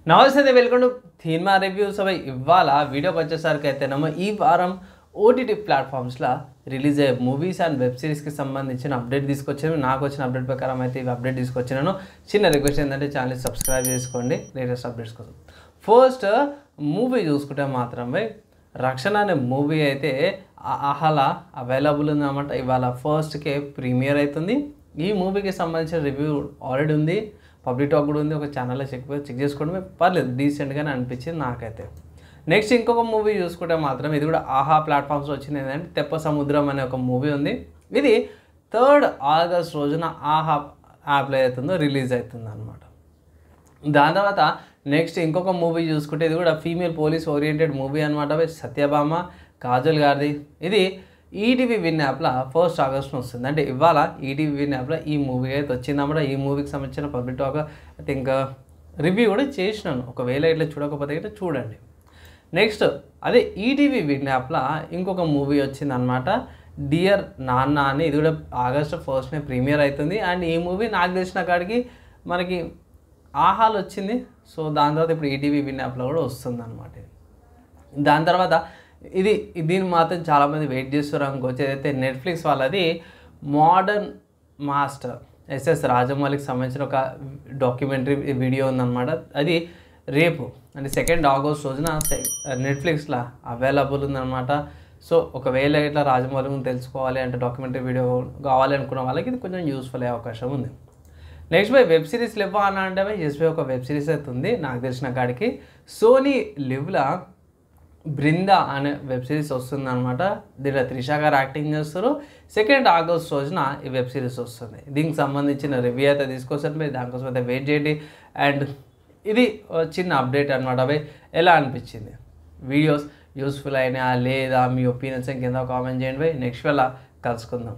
నమస్తే welcome to cinema reviews అవి ఇవాళ వీడియోకి వచ్చేసరికి అయితేనేమో ఈ వారం ఓటీటీ ప్లాట్ఫామ్స్లో రిలీజ్ అయ్యే మూవీస్ అండ్ వెబ్ సిరీస్కి సంబంధించిన అప్డేట్ తీసుకొచ్చాను. నాకు వచ్చిన అప్డేట్ ప్రకారం అయితే ఇవి అప్డేట్ తీసుకొచ్చినాను. చిన్న రిక్వెస్ట్ ఏంటంటే ఛానల్ సబ్స్క్రైబ్ చేసుకోండి లేటెస్ట్ అప్డేట్స్ కోసం. ఫస్ట్ మూవీ చూసుకుంటే మాత్రమే రక్షణ అనే మూవీ అయితే ఆహాలా అవైలబుల్ ఉందన్నమాట. ఇవాళ ఫస్ట్కే ప్రీమియర్ అవుతుంది. ఈ మూవీకి సంబంధించిన రివ్యూ ఆల్రెడీ ఉంది, పబ్లిక్ టాక్ కూడా ఉంది. ఒక ఛానల్లో చెక్ చేసుకోవడమే పర్లేదు, డీసెంట్గానే అనిపించింది నాకైతే. నెక్స్ట్ ఇంకొక మూవీ చూసుకుంటే మాత్రం ఇది కూడా ఆహా ప్లాట్ఫామ్స్లో వచ్చింది. ఏంటంటే తెప్ప సముద్రం అనే ఒక మూవీ ఉంది. ఇది 3rd ఆగస్ట్ రోజున ఆహా యాప్లో అవుతుందో రిలీజ్ అవుతుంది అనమాట. దాని తర్వాత నెక్స్ట్ ఇంకొక మూవీ చూసుకుంటే ఇది కూడా ఫీమేల్ పోలీస్ ఓరియంటెడ్ మూవీ అనమాట. సత్యభామ కాజల్ గారిది. ఇది ఈటీవీ విన్ యాప్లో 1st ఆగస్ట్న వస్తుంది. అంటే ఇవాళ ఈటీవీ విన్ యాప్లో ఈ మూవీ అయితే వచ్చిందన్నమాట. ఈ మూవీకి సంబంధించిన పబ్లిక్ టాక్ అయితే ఇంకా రివ్యూ కూడా చేసినాను. ఒకవేళ ఇట్లా చూడకపోతే ఇట్లా చూడండి. నెక్స్ట్ అదే ఈటీవీ విన్ యాప్లో ఇంకొక మూవీ వచ్చిందనమాట, డియర్ నాన్న అని. ఇది కూడా ఆగస్ట్ 1st ప్రీమియర్ అవుతుంది. అండ్ ఈ మూవీ నాకు తెలిసిన కాడికి మనకి ఆహాలు వచ్చింది. సో దాని తర్వాత ఇప్పుడు ఈటీవీ విన్ యాప్లో కూడా వస్తుంది అనమాట. దాని తర్వాత దీన్ని మాత్రం చాలామంది వెయిట్ చేస్తారు అనుకోవచ్చు. ఏదైతే నెట్ఫ్లిక్స్ వాళ్ళది మోడర్న్ మాస్టర్ ఎస్ఎస్ రాజమౌళికి సంబంధించిన ఒక డాక్యుమెంటరీ వీడియో ఉందన్నమాట. అది రేపు అంటే 2nd ఆగస్ట్ రోజున నెట్ఫ్లిక్స్లో అవైలబుల్ ఉందన్నమాట. సో ఒకవేళ ఇట్లా రాజమౌళి గురించి తెలుసుకోవాలి అంటే డాక్యుమెంటరీ వీడియో కావాలి అనుకున్న వాళ్ళకి ఇది కొంచెం యూస్ఫుల్ అయ్యే అవకాశం ఉంది. నెక్స్ట్ వెబ్ సిరీస్లు ఇవ్వ అని అంటే ఎస్బీ ఒక వెబ్ సిరీస్ అయితే ఉంది నాకు తెలిసిన కాడికి. సోనీ లివ్లో బృందా అనే వెబ్ సిరీస్ వస్తుంది అనమాట. దీంట్లో త్రిష గారు యాక్టింగ్ చేస్తారు. 2nd ఆగస్ట్ రోజున ఈ వెబ్ సిరీస్ వస్తుంది. దీనికి సంబంధించిన రివ్యూ అయితే తీసుకొస్తాను. మీరు దానికోసం అయితే వెయిట్ చేయండి. అండ్ ఇది చిన్న అప్డేట్ అనమాట. అవి ఎలా అనిపించింది, వీడియోస్ యూస్ఫుల్ అయినా లేదా, మీ ఒపీనియన్స్ కింద కామెంట్ చేయండి. నెక్స్ట్ వేళ కలుసుకుందాం.